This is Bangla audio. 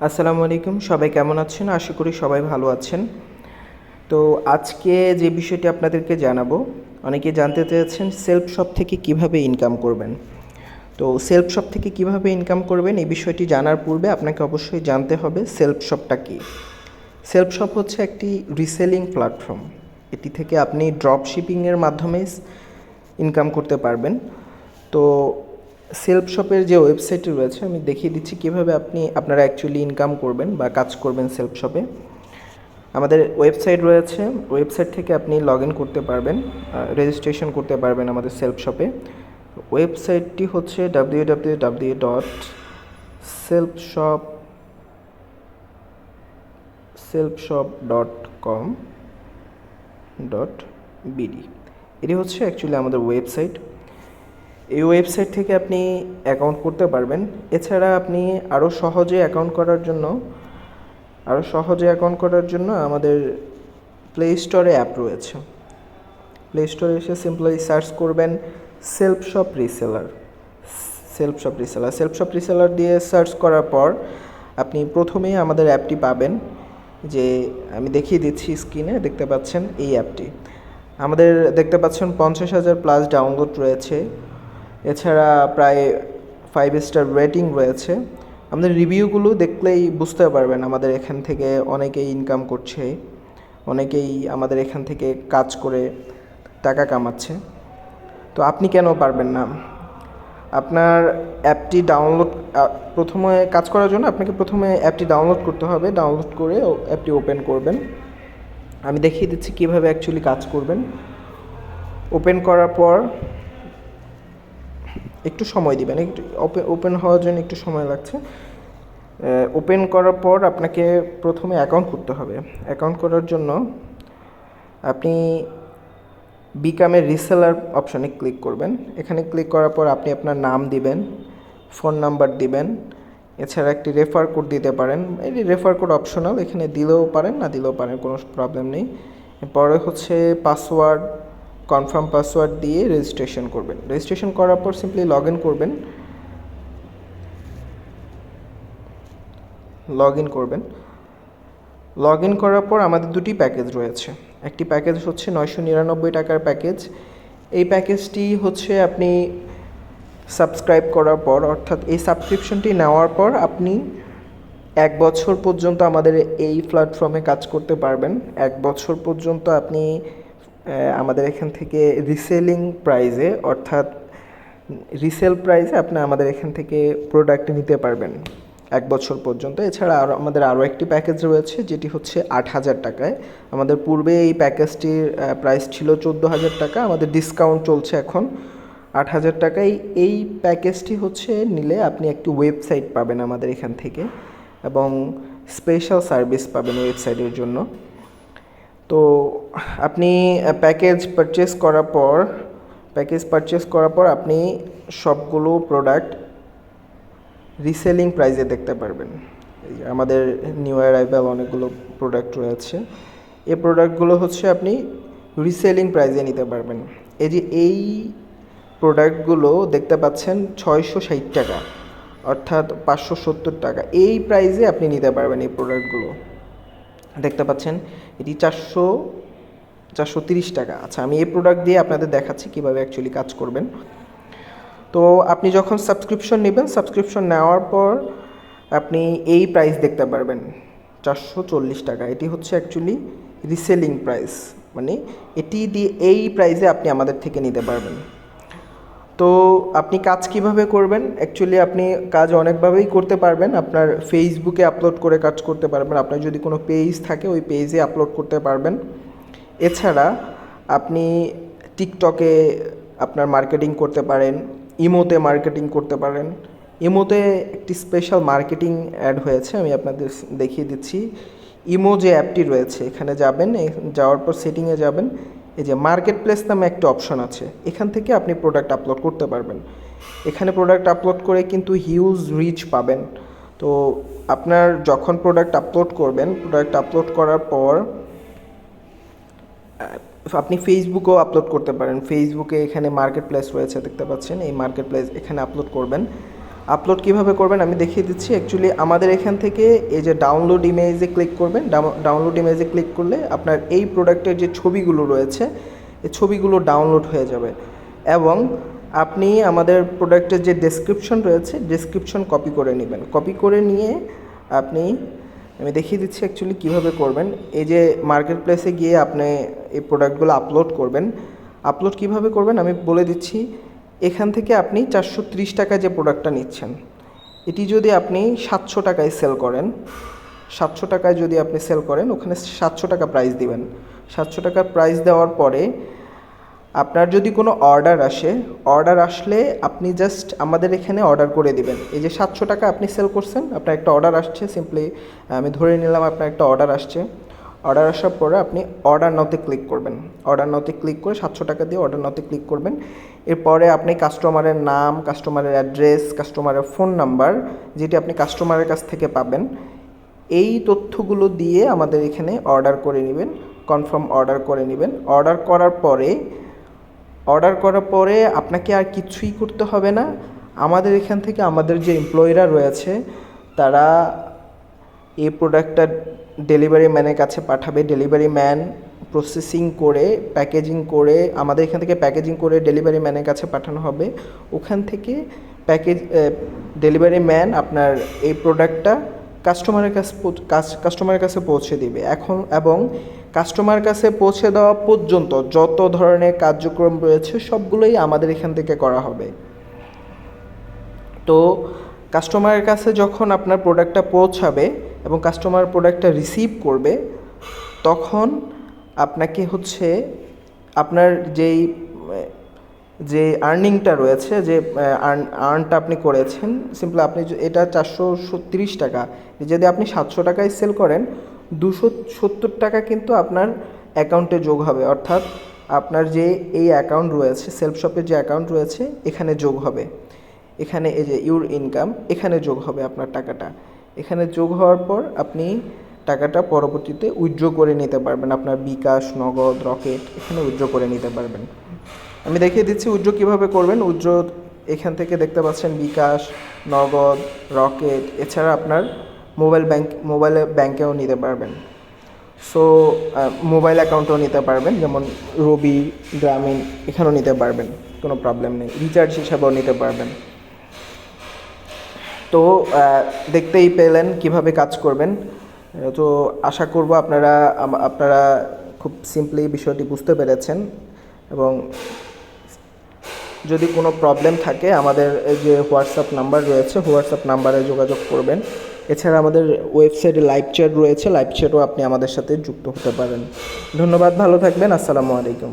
আসসালামু আলাইকুম, সবাই কেমন আছেন? আশা করি সবাই ভালো আছেন। তো আজকে যে বিষয়টি আপনাদেরকে জানাবো, অনেকে জানতে চেয়েছেন সেলফ শপ থেকে কিভাবে ইনকাম করবেন। তো সেলফ শপ থেকে কিভাবে ইনকাম করবেন এই বিষয়টি জানার পূর্বে আপনাকে অবশ্যই জানতে হবে সেলফ শপটা কী। সেলফ শপ হচ্ছে একটি রিসেলিং প্ল্যাটফর্ম। এটি থেকে আপনি ড্রপ শিপিংয়ের মাধ্যমে ইনকাম করতে পারবেন। তো সেলফ শপের যে ওয়েবসাইটটি রয়েছে আমি দেখিয়ে দিচ্ছি কীভাবে আপনারা অ্যাকচুয়ালি ইনকাম করবেন বা কাজ করবেন সেলফ শপে। আমাদের ওয়েবসাইট রয়েছে, ওয়েবসাইট থেকে আপনি লগ ইন করতে পারবেন, রেজিস্ট্রেশন করতে পারবেন আমাদের সেলফ শপে। ওয়েবসাইটটি হচ্ছে www.selfshop.com.bd। এটি হচ্ছে অ্যাকচুয়ালি আমাদের ওয়েবসাইট। এই ওয়েবসাইট থেকে আপনি অ্যাকাউন্ট করতে পারবেন। এছাড়া আপনি আরও সহজে অ্যাকাউন্ট করার জন্য আমাদের প্লে স্টোরে অ্যাপ রয়েছে। প্লে স্টোরে এসে সিম্পলি সার্চ করবেন self shop reseller. Self shop reseller দিয়ে সার্চ করার পর আপনি প্রথমেই আমাদের অ্যাপটি পাবেন, যে আমি দেখিয়ে দিচ্ছি স্ক্রিনে, দেখতে পাচ্ছেন এই অ্যাপটি। আমাদের দেখতে পাচ্ছেন 50,000 প্লাস ডাউনলোড রয়েছে। এছাড়া প্রায় 5 স্টার রেটিং রয়েছে। আমাদের রিভিউগুলো দেখলেই বুঝতে পারবেন আমাদের এখান থেকে অনেকেই ইনকাম করছে, অনেকেই আমাদের এখান থেকে কাজ করে টাকা কামাচ্ছে। তো আপনি কেন পারবেন না? আপনার অ্যাপটি প্রথমে কাজ করার জন্য আপনাকে প্রথমে অ্যাপটি ডাউনলোড করতে হবে। ডাউনলোড করে অ্যাপটি ওপেন করবেন। আমি দেখিয়ে দিচ্ছি কীভাবে অ্যাকচুয়ালি কাজ করবেন। ওপেন করার পর একটু সময় দিবেন, একটু ওপেন হওয়ার জন্য একটু সময় লাগছে। ওপেন করার পর আপনাকে প্রথমে অ্যাকাউন্ট করতে হবে। অ্যাকাউন্ট করার জন্য আপনি বিকামের রিসেলার অপশানে ক্লিক করবেন। এখানে ক্লিক করার পর আপনি আপনার নাম দিবেন, ফোন নাম্বার দিবেন, এছাড়া একটি রেফার কোড দিতে পারেন। এই রেফার কোড অপশনাল, এখানে দিলেও পারেন না দিলেও পারেন, কোনো প্রবলেম নেই। এরপরে হচ্ছে কনফার্ম পাসওয়ার্ড দিয়ে রেজিস্ট্রেশন করবেন। রেজিস্ট্রেশন করার পর সিম্পলি লগ ইন করবেন। লগ ইন করার পর আমাদের দুটি প্যাকেজ রয়েছে। একটি প্যাকেজ হচ্ছে 999 টাকার প্যাকেজ। এই প্যাকেজটি হচ্ছে আপনি সাবস্ক্রাইব করার পর, অর্থাৎ এই সাবস্ক্রিপশনটি নেওয়ার পর আপনি 1 বছর পর্যন্ত আমাদের এই প্ল্যাটফর্মে কাজ করতে পারবেন। 1 বছর পর্যন্ত আপনি আমাদের এখান থেকে রিসেলিং প্রাইসে, অর্থাৎ রিসেল প্রাইসে আপনি আমাদের এখান থেকে প্রোডাক্ট নিতে পারবেন 1 বছর পর্যন্ত। এছাড়া আমাদের আরও একটি প্যাকেজ রয়েছে, যেটি হচ্ছে 8,000 টাকায়। আমাদের পূর্বে এই প্যাকেজটির প্রাইস ছিল 14,000 টাকা, আমাদের ডিসকাউন্ট চলছে এখন 8,000 টাকায়। এই প্যাকেজটি হচ্ছে নিলে আপনি একটি ওয়েবসাইট পাবেন আমাদের এখান থেকে, এবং স্পেশাল সার্ভিস পাবেন ওয়েবসাইটের জন্য। তো আপনি প্যাকেজ পারচেস করার পর আপনি সবগুলো প্রোডাক্ট রিসেলিং প্রাইসে দেখতে পারবেন। আমাদের নিউ অ্যারাইভাল অনেকগুলো প্রোডাক্ট রয়েছে। এই প্রোডাক্টগুলো হচ্ছে আপনি রিসেলিং প্রাইসে নিতে পারবেন। এই প্রোডাক্টগুলো দেখতে পাচ্ছেন 660 টাকা, অর্থাৎ 570 টাকা। এই প্রাইসে আপনি নিতে পারবেন এই প্রোডাক্টগুলো। দেখতে পাচ্ছেন এটি 430 টাকা। আচ্ছা, আমি এই প্রোডাক্ট দিয়ে আপনাদের দেখাচ্ছি কীভাবে অ্যাকচুয়ালি কাজ করবেন। তো আপনি যখন সাবস্ক্রিপশন নেবেন, সাবস্ক্রিপশন নেওয়ার পর আপনি এই প্রাইস দেখতে পারবেন 440 টাকা। এটি হচ্ছে অ্যাকচুয়ালি রিসেলিং প্রাইস, মানে এই প্রাইসে আপনি আমাদের থেকে নিতে পারবেন। তো আপনি কাজ কিভাবে করবেন? অ্যাকচুয়ালি আপনি কাজ অনেকভাবেই করতে পারবেন। আপনার ফেসবুকে আপলোড করে কাজ করতে পারবেন, আপনার যদি কোনো পেজ থাকে ওই পেজে আপলোড করতে পারবেন। এছাড়া আপনি টিকটকে আপনার মার্কেটিং করতে পারেন, ইমোতে মার্কেটিং করতে পারেন। ইমোতে একটি স্পেশাল মার্কেটিং অ্যাড হয়েছে, আমি আপনাদের দেখিয়ে দিচ্ছি। ইমো যে অ্যাপটি রয়েছে, এখানে যাবেন, যাওয়ার পর সেটিংয়ে যাবেন, এই যে মার্কেট প্লেস নামে একটা অপশন আছে, এখান থেকে আপনি প্রোডাক্ট আপলোড করতে পারবেন। এখানে প্রোডাক্ট আপলোড করে কিন্তু হিউজ রিচ পাবেন। তো আপনার যখন প্রোডাক্ট আপলোড করবেন, প্রোডাক্ট আপলোড করার পর আপনি ফেসবুকেও আপলোড করতে পারেন। ফেসবুকে এখানে মার্কেট প্লেস রয়েছে, দেখতে পাচ্ছেন এই মার্কেট প্লেস, এখানে আপলোড করবেন। আপলোড কিভাবে করবেন আমি দেখিয়ে দিচ্ছি। অ্যাকচুয়ালি আমাদের এখান থেকে এই যে ডাউনলোড ইমেজে ক্লিক করবেন, ডাউনলোড ইমেজে ক্লিক করলে আপনার এই প্রোডাক্টের যে ছবিগুলো রয়েছে এই ছবিগুলো ডাউনলোড হয়ে যাবে, এবং আপনি আমাদের প্রোডাক্টের যে ডেসক্রিপশন রয়েছে ডেসক্রিপশন কপি করে নেবেন। কপি করে নিয়ে আপনি, আমি দেখিয়ে দিচ্ছি অ্যাকচুয়ালি কীভাবে করবেন। এই যে মার্কেট প্লেসে গিয়ে আপনি এই প্রোডাক্টগুলো আপলোড করবেন। আপলোড কিভাবে করবেন আমি বলে দিচ্ছি। এখান থেকে আপনি 430 টাকায় যে প্রোডাক্টটা নিচ্ছেন, এটি যদি আপনি 700 টাকায় সেল করেন, 700 টাকায় যদি আপনি সেল করেন, ওখানে 700 টাকা প্রাইস দিবেন। 700 টাকা প্রাইস দেওয়ার পরে আপনার যদি কোনো অর্ডার আসলে আপনি জাস্ট আমাদের এখানে অর্ডার করে দিবেন। এই যে 700 টাকা আপনি সেল করছেন, আপনার একটা অর্ডার আসছে, সিম্পলি আমি ধরে নিলাম আপনার একটা অর্ডার আসছে। অর্ডার আসার পরে আপনি অর্ডার নাওতে ক্লিক করবেন। অর্ডার নাওতে ক্লিক করে 700 টাকা দিয়ে অর্ডার নাওতে ক্লিক করবেন। এরপরে আপনি কাস্টমারের নাম, কাস্টমারের অ্যাড্রেস, কাস্টমারের ফোন নাম্বার, যেটি আপনি কাস্টমারের কাছ থেকে পাবেন, এই তথ্যগুলো দিয়ে আমাদের এখানে অর্ডার করে নেবেন, কনফার্ম অর্ডার করে নেবেন। অর্ডার করার পরে আপনাকে আর কিছুই করতে হবে না। আমাদের এখান থেকে আমাদের যে এমপ্লয়িরা রয়েছে তারা এই প্রোডাক্টটা ডেলিভারি ম্যানের কাছে পাঠাবে। ডেলিভারি ম্যান প্রসেসিং করে, প্যাকেজিং করে, আমাদের এখান থেকে প্যাকেজিং করে ডেলিভারি ম্যানের কাছে পাঠানো হবে। ওখান থেকে ডেলিভারি ম্যান আপনার এই প্রোডাক্টটা কাস্টমারের কাছে পৌঁছে দিবে। এবং কাস্টমার কাছে পৌঁছে দেওয়া পর্যন্ত যত ধরনের কার্যক্রম রয়েছে সবগুলোই আমাদের এখান থেকে করা হবে। তো কাস্টমারের কাছে যখন আপনার প্রোডাক্টটা পৌঁছাবে এবং কাস্টমার প্রোডাক্টটা রিসিভ করবে, তখন আপনাকে হচ্ছে আপনার যে আর্নিংটা রয়েছে, যে আর্নটা আপনি করেছেন, সিম্পলি আপনি এটা 430 টাকা, যদি আপনি 700 টাকায় সেল করেন, 270 টাকা কিন্তু আপনার অ্যাকাউন্টে যোগ হবে। অর্থাৎ আপনার যে এই অ্যাকাউন্ট রয়েছে, সেলফ শপের যে অ্যাকাউন্ট রয়েছে এখানে যোগ হবে। এখানে এই যে ইউর ইনকাম, এখানে যোগ হবে আপনার টাকাটা। এখানে যোগ হওয়ার পর আপনি টাকাটা পরবর্তীতে উইথড্র করে নিতে পারবেন। আপনার বিকাশ, নগদ, রকেট, এখানে উইথড্র করে নিতে পারবেন। আমি দেখিয়ে দিচ্ছি উইথড্র কীভাবে করবেন। উইথড্র এখান থেকে দেখতে পাচ্ছেন বিকাশ, নগদ, রকেট, এছাড়া আপনার মোবাইলে ব্যাংকেও নিতে পারবেন। সো মোবাইল অ্যাকাউন্টেও নিতে পারবেন, যেমন রবি, গ্রামীণ, এখানেও নিতে পারবেন, কোনো প্রবলেম নেই। রিচার্জ হিসাবেও নিতে পারবেন। তো দেখতেই পেলেন কিভাবে কাজ করবেন। তো আশা করব আপনারা খুব সিম্পলি বিষয়টি বুঝতে পেরেছেন, এবং যদি কোনো প্রবলেম থাকে আমাদের যে হোয়াটসঅ্যাপ নাম্বার রয়েছে হোয়াটসঅ্যাপ নাম্বারে যোগাযোগ করবেন। এছাড়া আমাদের ওয়েবসাইটে লাইভ চ্যাট রয়েছে, লাইভ চ্যাটও আপনি আমাদের সাথে যুক্ত হতে পারেন। ধন্যবাদ, ভালো থাকবেন, আসসালামু আলাইকুম।